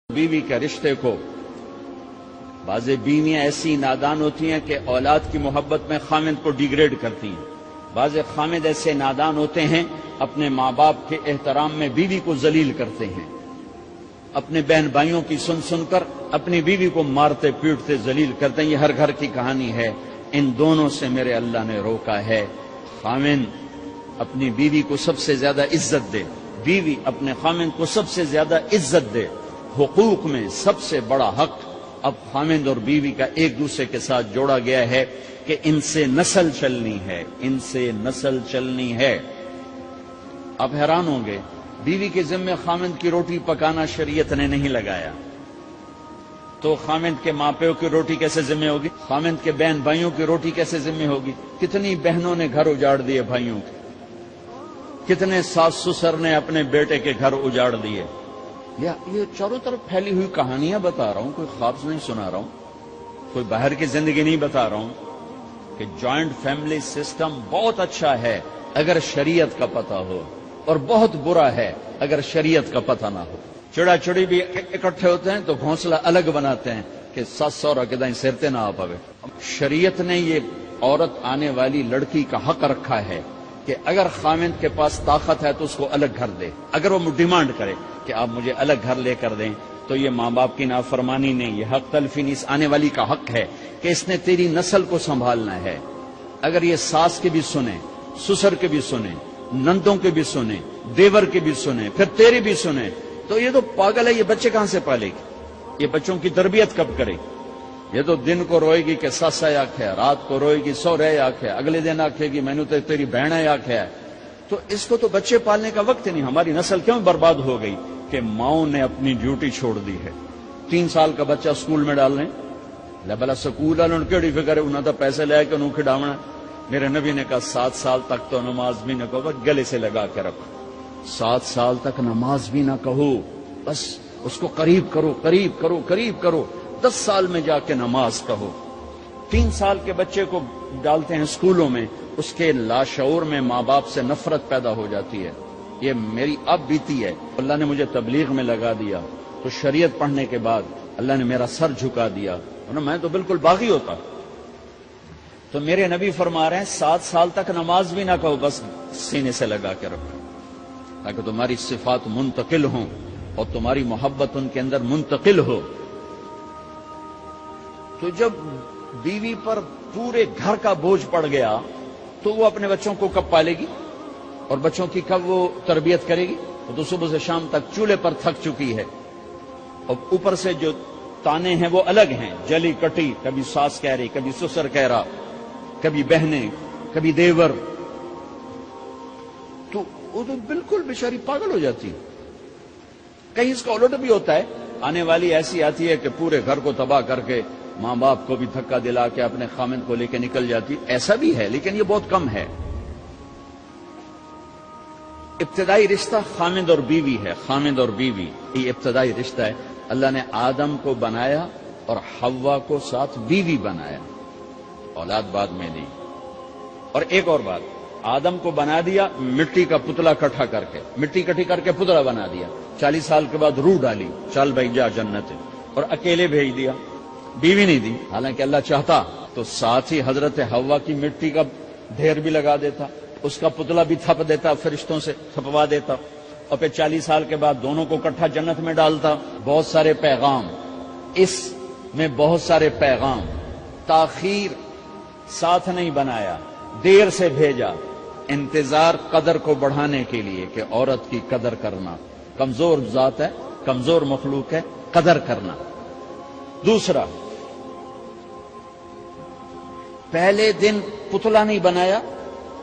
بیوی کے رشتے کو بعض بیویاں ایسی نادان ہوتی ہیں کہ اولاد کی محبت میں خامند کو ڈیگریڈ کرتی ہیں، بعض خامد ایسے نادان ہوتے ہیں اپنے ماں باپ کے احترام میں بیوی کو ذلیل کرتے ہیں، اپنے بہن بھائیوں کی سن سن کر اپنی بیوی کو مارتے پیٹتے ذلیل کرتے ہیں۔ یہ ہر گھر کی کہانی ہے، ان دونوں سے میرے اللہ نے روکا ہے۔ خامند اپنی بیوی کو سب سے زیادہ عزت دے، بیوی اپنے خامند کو سب سے زیادہ عزت دے۔ حقوق میں سب سے بڑا حق اب خامند اور بیوی کا ایک دوسرے کے ساتھ جوڑا گیا ہے کہ ان سے نسل چلنی ہے، ان سے نسل چلنی ہے۔ اب حیران ہوں گے، بیوی کے ذمہ خامند کی روٹی پکانا شریعت نے نہیں لگایا، تو خامند کے ماں پیو کی روٹی کیسے ذمہ ہوگی؟ خامند کے بہن بھائیوں کی روٹی کیسے ذمہ ہوگی؟ کتنی بہنوں نے گھر اجاڑ دیے بھائیوں کے، کتنے ساس سسر نے اپنے بیٹے کے گھر اجاڑ دیے۔ یہ چاروں طرف پھیلی ہوئی کہانیاں بتا رہا ہوں، کوئی خواب نہیں سنا رہا ہوں، کوئی باہر کی زندگی نہیں بتا رہا ہوں کہ جوائنٹ فیملی سسٹم بہت اچھا ہے اگر شریعت کا پتہ ہو، اور بہت برا ہے اگر شریعت کا پتہ نہ ہو۔ چڑا چڑی بھی اکٹھے ہوتے ہیں تو گھونسلہ الگ بناتے ہیں کہ ساس سورا کے دائیں سرتے نہ آ پاوے۔ شریعت نے یہ عورت آنے والی لڑکی کا حق رکھا ہے کہ اگر خامند کے پاس طاقت ہے تو اس کو الگ گھر دے، اگر وہ ڈیمانڈ کرے کہ آپ مجھے الگ گھر لے کر دیں، تو یہ ماں باپ کی نافرمانی نہیں، یہ حق تلفی نہیں، اس آنے والی کا حق ہے کہ اس نے تیری نسل کو سنبھالنا ہے۔ اگر یہ ساس کے بھی سنیں، سسر کے بھی سنیں، نندوں کے بھی سنیں، دیور کے بھی سنیں، پھر تیری بھی سنیں، تو یہ تو پاگل ہے، یہ بچے کہاں سے پالے گی؟ یہ بچوں کی تربیت کب کرے گی؟ یہ تو دن کو روئے گی کہ سس ہے آکھے، رات کو روئے گی سو رہے آکھے، اگلے دن آکھے گی میں نے تو تیری بہن ہے آکھے ہے۔ تو اس کو تو بچے پالنے کا وقت نہیں۔ ہماری نسل کیوں برباد ہو گئی؟ کہ ماؤں نے اپنی ڈیوٹی چھوڑ دی ہے۔ 3 سال کا بچہ سکول میں ڈال رہے ہیں، لبلا سکول والوں کیڑی فکر ہے، انہوں نے پیسے لے کے انہوں کھڈاونا۔ میرے نبی نے کہا 7 سال تک تو نماز بھی نہ کہو، بس گلے سے لگا کے رکھو۔ 7 سال تک نماز بھی نہ کہو، بس اس کو قریب کرو قریب کرو قریب کرو، 10 سال میں جا کے نماز کہو۔ 3 سال کے بچے کو ڈالتے ہیں اسکولوں میں، اس کے لاشعور میں ماں باپ سے نفرت پیدا ہو جاتی ہے۔ یہ میری اب بیتی ہے، اللہ نے مجھے تبلیغ میں لگا دیا تو شریعت پڑھنے کے بعد اللہ نے میرا سر جھکا دیا، ورنہ میں تو بالکل باغی ہوتا۔ تو میرے نبی فرما رہے ہیں 7 سال تک نماز بھی نہ کہو، بس سینے سے لگا کے رکھو، تاکہ تمہاری صفات منتقل ہوں اور تمہاری محبت ان کے اندر منتقل ہو۔ تو جب بیوی پر پورے گھر کا بوجھ پڑ گیا تو وہ اپنے بچوں کو کب پالے گی اور بچوں کی کب وہ تربیت کرے گی؟ وہ تو صبح سے شام تک چولہے پر تھک چکی ہے، اور اوپر سے جو تانے ہیں وہ الگ ہیں، جلی کٹی، کبھی ساس کہہ رہی، کبھی سسر کہہ رہا، کبھی بہنیں، کبھی دیور، تو وہ تو بالکل بیچاری پاگل ہو جاتی ہے۔ کہیں اس کا الٹ بھی ہوتا ہے، آنے والی ایسی آتی ہے کہ پورے گھر کو تباہ کر کے ماں باپ کو بھی دھکا دلا کے اپنے خامند کو لے کے نکل جاتی، ایسا بھی ہے لیکن یہ بہت کم ہے۔ ابتدائی رشتہ خامند اور بیوی ہے، خامند اور بیوی یہ ابتدائی رشتہ ہے۔ اللہ نے آدم کو بنایا اور حوا کو ساتھ بیوی بنایا، اولاد بعد میں دی۔ اور ایک اور بات، آدم کو بنا دیا مٹی کا پتلا کٹھا کر کے، مٹی کٹھی کر کے پتلا بنا دیا، 40 سال کے بعد روح ڈالی، چل بھائی جا جنت، اور اکیلے بھیج دیا، بیوی نہیں دی۔ حالانکہ اللہ چاہتا تو ساتھ ہی حضرت حوا کی مٹی کا ڈھیر بھی لگا دیتا، اس کا پتلا بھی تھپ دیتا، فرشتوں سے تھپوا دیتا، اور پھر 40 سال کے بعد دونوں کو اکٹھا جنت میں ڈالتا۔ بہت سارے پیغام، اس میں بہت سارے پیغام، تاخیر ساتھ نہیں بنایا، دیر سے بھیجا، انتظار قدر کو بڑھانے کے لیے کہ عورت کی قدر کرنا، کمزور ذات ہے، کمزور مخلوق ہے، قدر کرنا۔ دوسرا، پہلے دن پتلا نہیں بنایا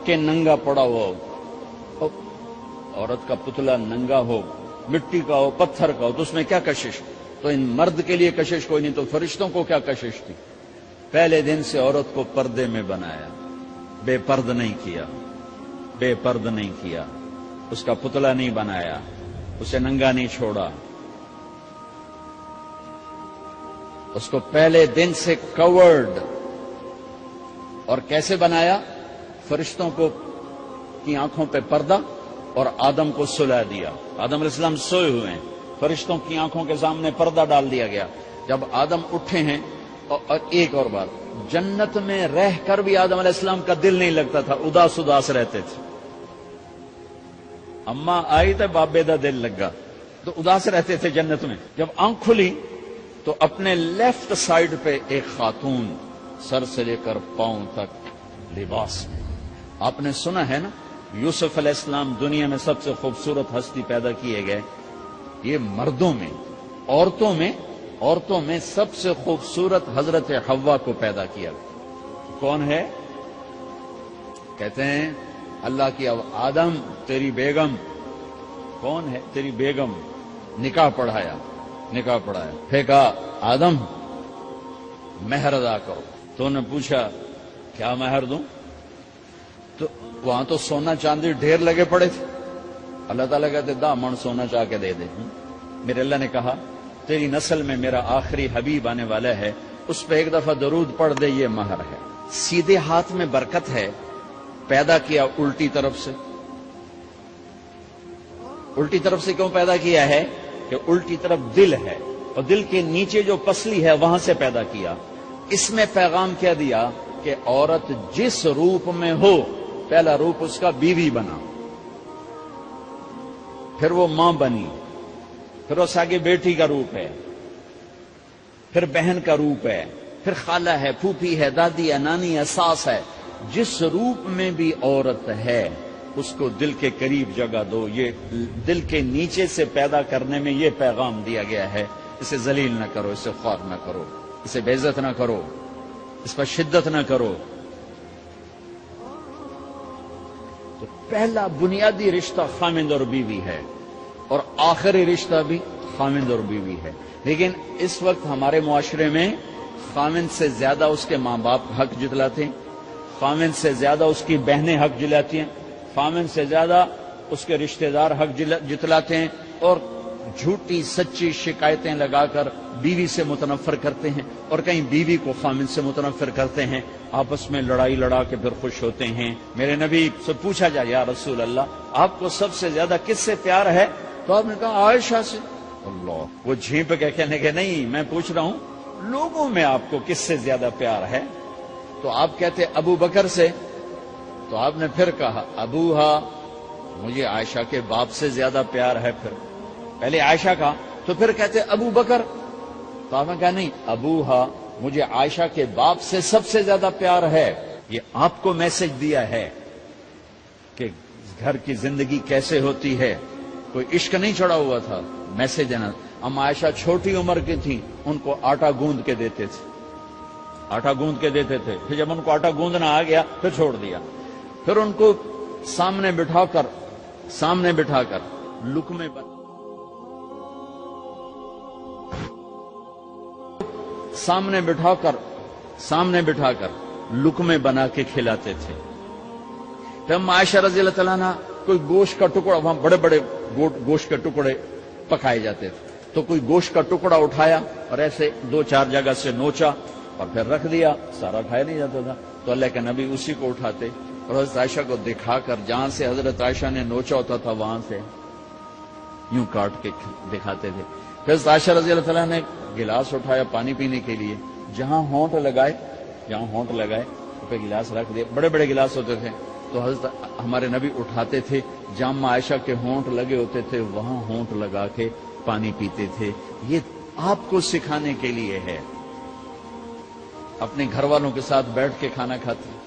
کہ ننگا پڑا ہوا ہو، عورت کا پتلا ننگا ہو، مٹی کا ہو، پتھر کا ہو، تو اس میں کیا کشش؟ تو ان مرد کے لیے کشش کوئی نہیں، تو فرشتوں کو کیا کشش تھی؟ پہلے دن سے عورت کو پردے میں بنایا، بے پرد نہیں کیا، بے پرد نہیں کیا۔ اس کا پتلا نہیں بنایا، اسے ننگا نہیں چھوڑا، اس کو پہلے دن سے کورڈ، اور کیسے بنایا؟ فرشتوں کی آنکھوں پہ پردہ اور آدم کو سلا دیا۔ آدم علیہ السلام سوئے ہوئے ہیں، فرشتوں کی آنکھوں کے سامنے پردہ ڈال دیا گیا۔ جب آدم اٹھے ہیں، اور ایک اور بات، جنت میں رہ کر بھی آدم علیہ السلام کا دل نہیں لگتا تھا، اداس رہتے تھے۔ اماں آئی تو بابے دا دل لگا، تو اداس رہتے تھے جنت میں۔ جب آنکھ کھلی تو اپنے لیفٹ سائیڈ پہ ایک خاتون، سر سے لے کر پاؤں تک لباس میں۔ آپ نے سنا ہے نا، یوسف علیہ السلام دنیا میں سب سے خوبصورت ہستی پیدا کیے گئے۔ یہ مردوں میں، عورتوں میں سب سے خوبصورت حضرت حوا کو پیدا کیا۔ کون ہے؟ کہتے ہیں اللہ کی آدم تیری بیگم۔ کون ہے تیری بیگم؟ نکاح پڑھایا۔ پھر کہا آدم مہر ادا کرو۔ تو انہوں نے پوچھا کیا مہر دوں؟ تو وہاں تو سونا چاندی ڈھیر لگے پڑے تھے۔ اللہ تعالیٰ کہتے دا من سونا چاہ کے دے دے۔ میرے اللہ نے کہا تیری نسل میں میرا آخری حبیب آنے والا ہے، اس پہ ایک دفعہ درود پڑھ دے، یہ مہر ہے۔ سیدھے ہاتھ میں برکت ہے، پیدا کیا الٹی طرف سے۔ الٹی طرف سے کیوں پیدا کیا ہے؟ کہ الٹی طرف دل ہے، اور دل کے نیچے جو پسلی ہے وہاں سے پیدا کیا۔ اس میں پیغام کیا دیا کہ عورت جس روپ میں ہو، پہلا روپ اس کا بیوی بنا، پھر وہ ماں بنی، پھر اس آگے بیٹی کا روپ ہے، پھر بہن کا روپ ہے، پھر خالہ ہے، پھوپھی ہے، دادی ہے، نانی ہے، ساس ہے۔ جس روپ میں بھی عورت ہے اس کو دل کے قریب جگہ دو۔ یہ دل کے نیچے سے پیدا کرنے میں یہ پیغام دیا گیا ہے، اسے ذلیل نہ کرو، اسے خوار نہ کرو، اسے بے عزت نہ کرو، اس پر شدت نہ کرو۔ تو پہلا بنیادی رشتہ خامند اور بیوی ہے، اور آخری رشتہ بھی خامند اور بیوی ہے۔ لیکن اس وقت ہمارے معاشرے میں خامند سے زیادہ اس کے ماں باپ حق جتلاتے ہیں، خامند سے زیادہ اس کی بہنیں حق جلاتی ہیں، خامند سے زیادہ اس کے رشتہ دار حق جتلاتے ہیں، اور جھوٹی سچی شکایتیں لگا کر بیوی سے متنفر کرتے ہیں، اور کہیں بیوی کو خامند سے متنفر کرتے ہیں، آپس میں لڑائی لڑا کے پھر خوش ہوتے ہیں۔ میرے نبی سے پوچھا جائے یا رسول اللہ آپ کو سب سے زیادہ کس سے پیار ہے؟ تو آپ نے کہا عائشہ سے۔ اللہ، وہ جھینپ کے کہنے کے نہیں، میں پوچھ رہا ہوں لوگوں میں آپ کو کس سے زیادہ پیار ہے؟ تو آپ کہتے ابو بکر سے۔ تو آپ نے پھر کہا ابوہا، مجھے عائشہ کے باپ سے زیادہ پیار ہے۔ پھر پہلے عائشہ کا، تو پھر کہتے ابو بکر۔ تو آپ نے کہا نہیں، ابوہا، مجھے عائشہ کے باپ سے سب سے زیادہ پیار ہے۔ یہ آپ کو میسج دیا ہے کہ گھر کی زندگی کیسے ہوتی ہے، کوئی عشق نہیں چڑھا ہوا تھا، میسج دینا۔ ہم عائشہ چھوٹی عمر کی تھی، ان کو آٹا گوندھ کے دیتے تھے، پھر جب ان کو آٹا گوندنا آ گیا پھر چھوڑ دیا۔ پھر ان کو سامنے بٹھا کر لقمے سامنے بٹھا کر لقمے بنا کے کھلاتے تھے۔ پھر ہم عائشہ رضی اللہ تعالیٰ عنہ کوئی گوشت کا ٹکڑا، وہاں بڑے بڑے گوشت کے ٹکڑے پکائے جاتے تھے، تو کوئی گوشت کا ٹکڑا اٹھایا اور ایسے 2-4 جگہ سے نوچا اور پھر رکھ دیا، سارا کھایا نہیں جاتا تھا۔ تو اللہ کے نبی اسی کو اٹھاتے اور حضرت عائشہ کو دکھا کر، جہاں سے حضرت عائشہ نے نوچا ہوتا تھا وہاں سے یوں کاٹ کے دکھاتے تھے۔ پھر حضرت عائشہ رضی اللہ تعالیٰ نے گلاس اٹھایا پانی پینے کے لیے، جہاں ہونٹ لگائے پہ گلاس رکھ دیا، بڑے بڑے گلاس ہوتے تھے، تو حضرت ہمارے نبی اٹھاتے تھے، جہاں عائشہ کے ہونٹ لگے ہوتے تھے وہاں ہونٹ لگا کے پانی پیتے تھے۔ یہ آپ کو سکھانے کے لیے ہے۔ اپنے گھر والوں کے ساتھ بیٹھ کے کھانا کھاتے،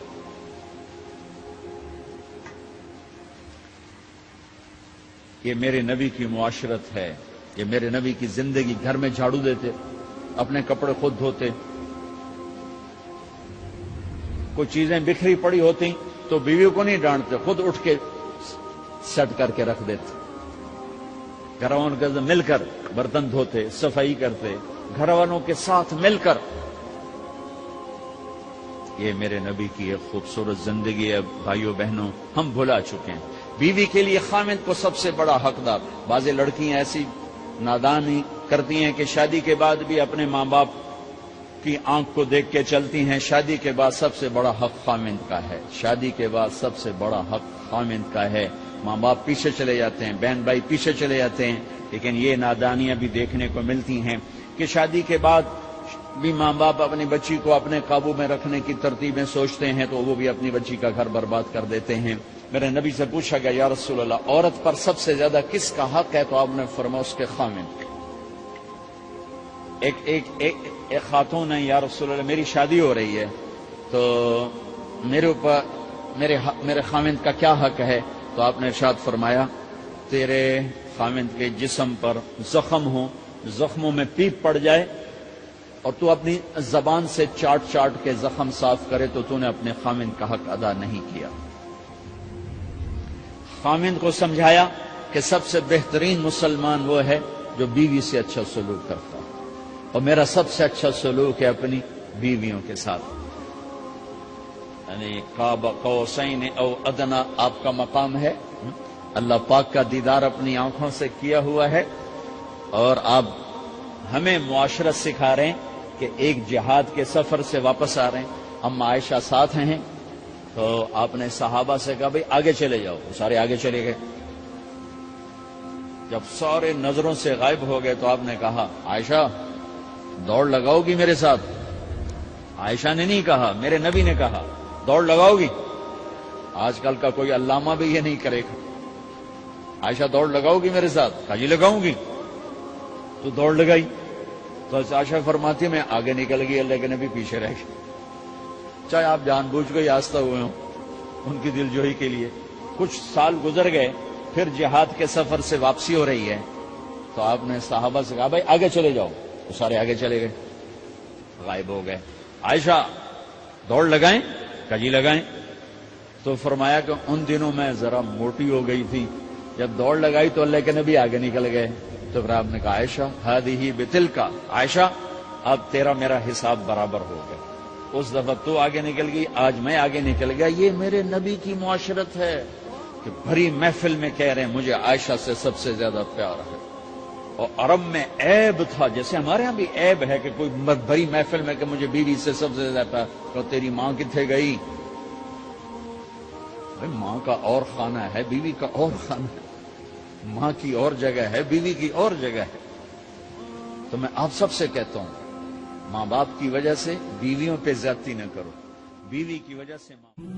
یہ میرے نبی کی معاشرت ہے، یہ میرے نبی کی زندگی۔ گھر میں جھاڑو دیتے، اپنے کپڑے خود دھوتے، کوئی چیزیں بکھری پڑی ہوتی تو بیوی کو نہیں ڈانٹتے، خود اٹھ کے سیٹ کر کے رکھ دیتے، گھر والوں کے ساتھ مل کر برتن دھوتے، صفائی کرتے، گھر والوں کے ساتھ مل کر۔ یہ میرے نبی کی ایک خوبصورت زندگی ہے۔ بھائیوں بہنوں، ہم بھلا چکے ہیں۔ بیوی کے لیے خامند کو سب سے بڑا حقدار. بعض لڑکیاں ایسی نادانی کرتی ہیں کہ شادی کے بعد بھی اپنے ماں باپ کی آنکھ کو دیکھ کے چلتی ہیں. شادی کے بعد سب سے بڑا حق خامند کا ہے. شادی کے بعد سب سے بڑا حق خامند کا ہے. ماں باپ پیچھے چلے جاتے ہیں, بہن بھائی پیچھے چلے جاتے ہیں. لیکن یہ نادانیاں بھی دیکھنے کو ملتی ہیں کہ شادی کے بعد بھی ماں باپ اپنی بچی کو اپنے قابو میں رکھنے کی ترتیبیں سوچتے ہیں تو وہ بھی اپنی بچی کا گھر برباد کر دیتے ہیں. میرے نبی سے پوچھا گیا یا رسول اللہ عورت پر سب سے زیادہ کس کا حق ہے؟ تو آپ نے فرمایا اس کے خامند. ایک خاتون ہے, یا رسول اللہ میری شادی ہو رہی ہے تو میرے اوپر میرے خامند کا کیا حق ہے؟ تو آپ نے ارشاد فرمایا تیرے خامند کے جسم پر زخم ہو, زخموں میں پیپ پڑ جائے اور تو اپنی زبان سے چاٹ چاٹ کے زخم صاف کرے تو تو نے اپنے خامند کا حق ادا نہیں کیا. خامند کو سمجھایا کہ سب سے بہترین مسلمان وہ ہے جو بیوی سے اچھا سلوک کرتا ہے, اور میرا سب سے اچھا سلوک ہے اپنی بیویوں کے ساتھ. یعنی قاب قوسین او ادنا آپ کا مقام ہے. اللہ پاک کا دیدار اپنی آنکھوں سے کیا ہوا ہے, اور آپ ہمیں معاشرت سکھا رہے ہیں کہ ایک جہاد کے سفر سے واپس آ رہے ہیں. ہم عائشہ ساتھ ہیں تو آپ نے صحابہ سے کہا بھئی آگے چلے جاؤ. وہ سارے آگے چلے گئے. جب سارے نظروں سے غائب ہو گئے تو آپ نے کہا عائشہ دوڑ لگاؤ گی میرے ساتھ؟ عائشہ نے نہیں کہا, میرے نبی نے کہا دوڑ لگاؤ گی. آج کل کا کوئی علامہ بھی یہ نہیں کرے گا. عائشہ دوڑ لگاؤ گی میرے ساتھ؟ کہا جی لگاؤں گی. تو دوڑ لگائی تو عائشہ فرماتی میں آگے نکل گئی, اللہ کے نبی پیچھے رہ گئے. چاہے آپ جان بوجھ کے آستہ ہوئے ہوں ان کی دل جوئی کے لیے. کچھ سال گزر گئے, پھر جہاد کے سفر سے واپسی ہو رہی ہے تو آپ نے صحابہ سے کہا بھائی آگے چلے جاؤ. تو سارے آگے چلے گئے, غائب ہو گئے. عائشہ دوڑ لگائیں؟ کہا جی لگائیں. تو فرمایا کہ ان دنوں میں ذرا موٹی ہو گئی تھی, جب دوڑ لگائی تو اللہ کے نبی آگے نکل گئے. تو پھر آپ نے کہا عائشہ ہذہ بتلک, عائشہ اب تیرا میرا حساب برابر ہو گیا. اس دفعہ تو آگے نکل گئی, آج میں آگے نکل گیا. یہ میرے نبی کی معاشرت ہے کہ بھری محفل میں کہہ رہے ہیں مجھے عائشہ سے سب سے زیادہ پیار ہے. اور عرب میں عیب تھا, جیسے ہمارے ہاں بھی عیب ہے کہ کوئی بھری محفل میں کہ مجھے بیوی سے سب سے زیادہ پیار. تو تیری ماں کتنے گئی؟ ماں کا اور خانہ ہے, بیوی کا اور خانہ ہے. ماں کی اور جگہ ہے, بیوی کی اور جگہ ہے. تو میں آپ سب سے کہتا ہوں ماں باپ کی وجہ سے بیویوں پہ زیادتی نہ کرو, بیوی کی وجہ سے ماں